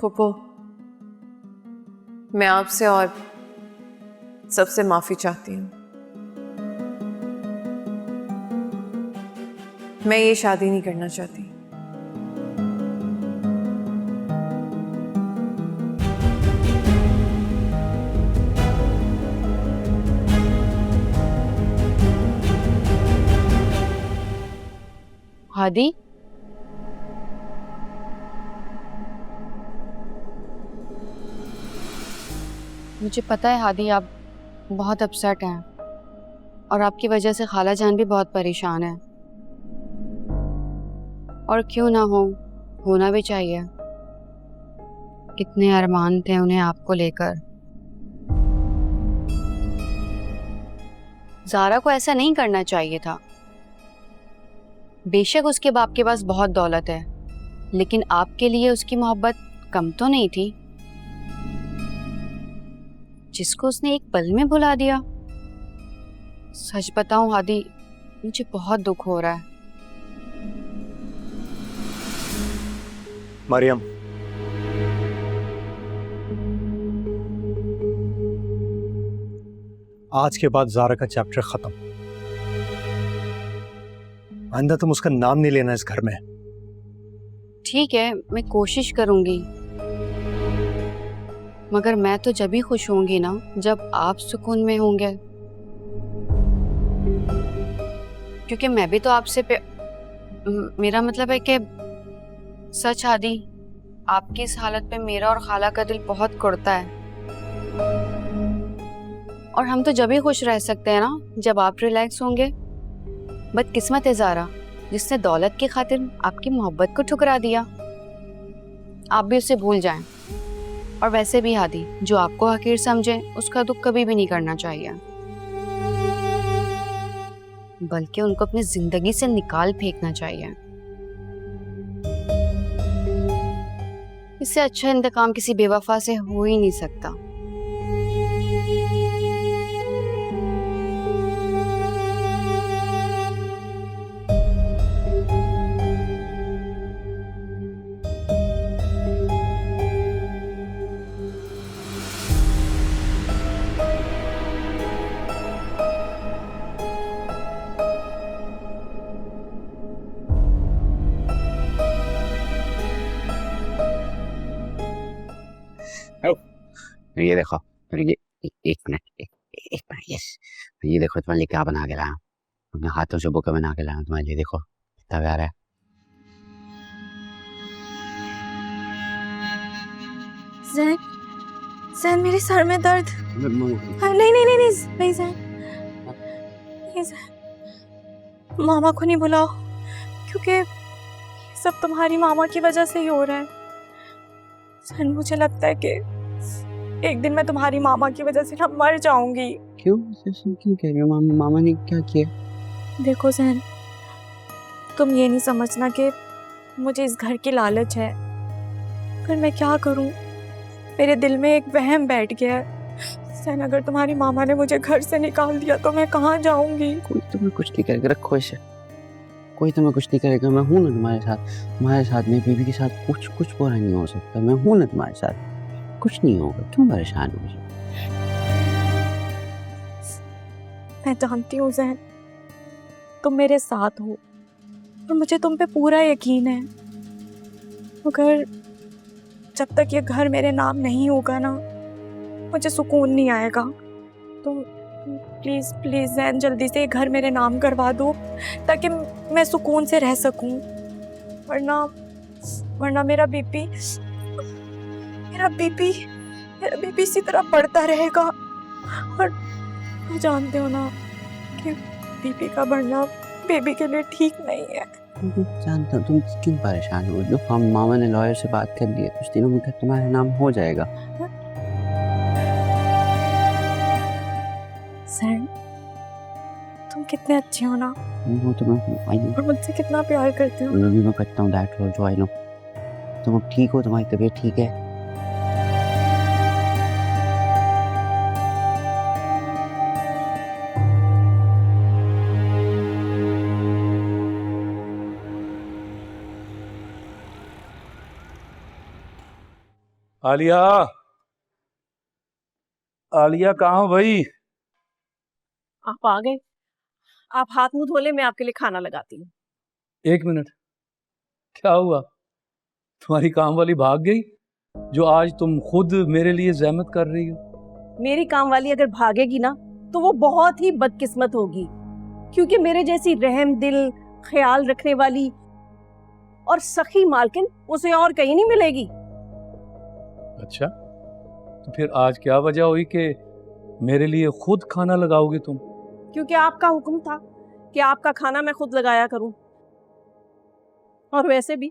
फूफो, मैं आपसे और सबसे माफी चाहती हूँ। मैं ये शादी नहीं करना चाहती। हादी, मुझे पता है हादी आप बहुत अपसेट हैं और आपकी वजह से खाला जान भी बहुत परेशान है। और क्यों ना हो, होना भी चाहिए। कितने अरमान थे उन्हें आपको लेकर। ज़ारा को ऐसा नहीं करना चाहिए था। बेशक उसके बाप के पास बहुत दौलत है, लेकिन आपके लिए उसकी मोहब्बत कम तो नहीं थी, जिसको उसने एक पल में भुला दिया। सच बताऊं हादी, मुझे बहुत दुख हो रहा है। मरियम, आज के बाद ज़ारा का चैप्टर खत्म। आइंदा तुम उसका नाम नहीं लेना इस घर में। ठीक है, मैं कोशिश करूंगी, मगर मैं तो जब ही खुश होंगी ना जब आप सुकून में होंगे। क्योंकि मैं भी तो आपसे मेरा मतलब है कि सच हादी, आपकी इस हालत पे मेरा और खाला का दिल बहुत कुड़ता है। और हम तो जब ही खुश रह सकते हैं ना जब आप रिलैक्स होंगे। बदकिस्मत है ज़ारा, जिसने दौलत की खातिर आपकी मोहब्बत को ठुकरा दिया। आप भी उसे भूल जाएं। और वैसे भी हादी, जो आपको हकीर समझे उसका दुख कभी भी नहीं करना चाहिए, बल्कि उनको अपनी जिंदगी से निकाल फेंकना चाहिए। इससे अच्छा इंतकाम किसी बेवफा से हो ही नहीं सकता। ये देखो, ये एक मिनट, एक मिनट, यस। ये देखो तुम्हारे लिए क्या बना के लाया हूँ। अपने हाथों से बुके बना के लाया हूँ तुम्हारे लिए। देखो कितना प्यारा है। ज़ैन, ज़ैन मेरे सर में दर्द। नहीं नहीं नहीं नहीं नहीं ज़ैन, नहीं ज़ैन, मामा को नहीं बुलाओ, क्योंकि ये सब तुम्हारी मामा की वजह से ही हो रहा है। ज़ैन, मुझे लगता है कि एक दिन मैं तुम्हारी मामा की वजह से ना मर जाऊंगी। क्यों क्यों कह रही हो? मामा ने क्या किया? देखो ज़ैन, तुम ये नहीं समझना कि मुझे इस घर की लालच है, पर मैं क्या करूं, मेरे दिल में एक वहम बैठ गया है। ज़ैन, अगर तुम्हारी मामा ने मुझे घर से निकाल दिया तो मैं कहाँ जाऊंगी? कोई तुम्हें कुछ नहीं करेगा, रखो इसे। कोई तुम्हें कुछ नहीं करेगा। मैं हूं ना तुम्हारे साथ। तुम्हारे साथ मेरी बीवी के साथ कुछ बुरा नहीं हो सकता। मैं हूं ना तुम्हारे साथ, कुछ नहीं होगा। क्यों परेशान हो? मैं जानती हूँ ज़ैन, तुम मेरे साथ हो और मुझे तुम पे पूरा यकीन है, मगर जब तक ये घर मेरे नाम नहीं होगा ना, मुझे सुकून नहीं आएगा। तुम प्लीज़ प्लीज़ ज़ैन, जल्दी से ये घर मेरे नाम करवा दो ताकि मैं सुकून से रह सकूं, वरना मेरा बीपी इसी तरह बढ़ता रहेगा। और तुम जानते हो ना कि बीपी का बढ़ना बेबी के लिए ठीक नहीं है। जानता हूँ, तुम क्यों परेशान हो? जो मामा ने लॉयर से बात कर ली है, कुछ दिनों में तुम्हारा नाम हो जाएगा। सैन, तुम कितने अच्छे हो ना, वो तो मैं और मुझसे कितना प्यार करते हो। मैं करता हूँ। दैट जो आई नो। तुम अब ठीक हो? तुम्हारी तबीयत ठीक है? आलिया, आलिया कहाँ हो भाई? आप आ गए। आप हाथ मुंह धो ले, मैं आपके लिए खाना लगाती हूँ। एक मिनट, क्या हुआ? तुम्हारी काम वाली भाग गई जो आज तुम खुद मेरे लिए जहमत कर रही हो? मेरी काम वाली अगर भागेगी ना तो वो बहुत ही बदकिस्मत होगी, क्योंकि मेरे जैसी रहम दिल, ख्याल रखने वाली और सखी मालकिन उसे और कहीं नहीं मिलेगी। अच्छा, तो फिर आज क्या वजह हुई कि मेरे लिए खुद खाना लगाओगे तुम? क्योंकि आपका हुक्म था कि आपका खाना मैं खुद लगाया करूं, और वैसे भी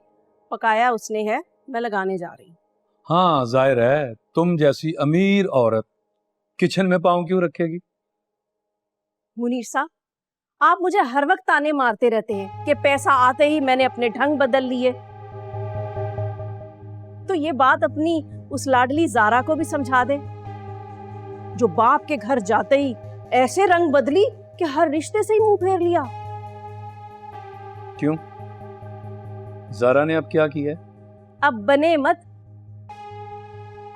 पकाया उसने है, मैं लगाने जा रही हूँ। हाँ, जाहिर है तुम जैसी अमीर औरत किचन में पाँव क्यों रखेगी? मुनीर साहब, आप मुझे हर वक्त ताने मारते रहते हैं कि पैसा आते ही मैंने अपने ढंग बदल लिए। तो ये बात अपनी उस लाडली ज़ारा को भी समझा दे, जो बाप के घर जाते ही ऐसे रंग बदली कि हर रिश्ते से ही मुंह फेर लिया। क्यों? ज़ारा ने अब क्या किया है? अब बने मत।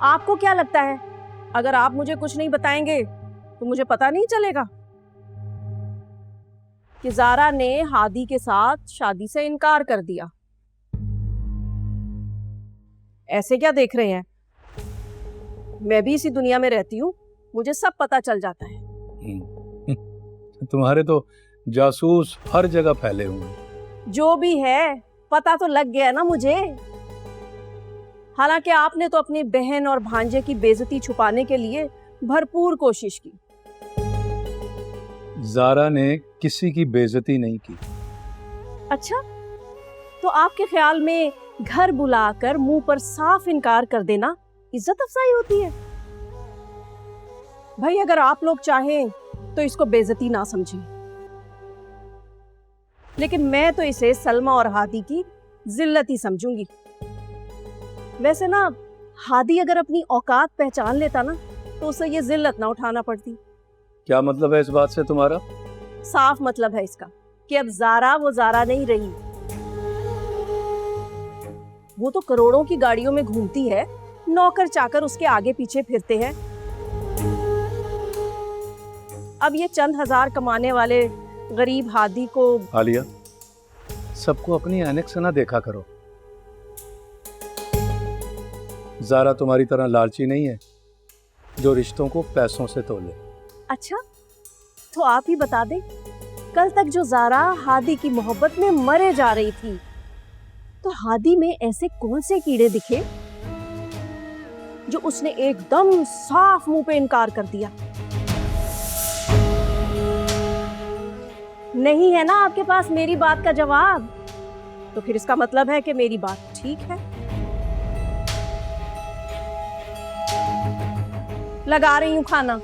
आपको क्या लगता है अगर आप मुझे कुछ नहीं बताएंगे तो मुझे पता नहीं चलेगा कि ज़ारा ने हादी के साथ शादी से इनकार कर दिया? ऐसे क्या देख रहे हैं? मैं भी इसी दुनिया में रहती हूँ, मुझे सब पता चल जाता है। तुम्हारे तो जासूस हर जगह फैले हुए हैं। जो भी है, पता तो लग गया ना मुझे। हालांकि आपने तो अपनी बहन और भांजे की बेइज्जती छुपाने के लिए भरपूर कोशिश की। ज़ारा ने किसी की बेइज्जती नहीं की। अच्छा, तो आपके ख्याल में घर बुलाकर मुंह पर साफ इनकार कर देना इज्जत अफजाई होती है? भाई, अगर आप लोग चाहें तो इसको बेइज्जती ना समझें, लेकिन मैं तो इसे सलमा और हादी की जिल्लत ही समझूंगी। वैसे ना, हादी अगर अपनी औकात पहचान लेता ना तो उसे ये जिल्लत ना उठाना पड़ती। क्या मतलब है इस बात से तुम्हारा? साफ मतलब है इसका कि अब ज़ारा वो ज़ारा नहीं रही। वो तो करोड़ों की गाड़ियों में घूमती है, नौकर चाकर उसके आगे पीछे फिरते हैं। अब ये चंद हजार कमाने वाले गरीब हादी को। आलिया, सबको अपनी ऐनक से ना देखा करो। ज़ारा तुम्हारी तरह लालची नहीं है जो रिश्तों को पैसों से तोले। अच्छा, तो आप ही बता दें, कल तक जो ज़ारा हादी की मोहब्बत में मरे जा रही थी, तो हादी में ऐसे कौन से कीड़े दिखे जो उसने एकदम साफ मुंह पे इनकार कर दिया? नहीं है ना आपके पास मेरी बात का जवाब? तो फिर इसका मतलब है कि मेरी बात ठीक है। लगा रही हूं खाना।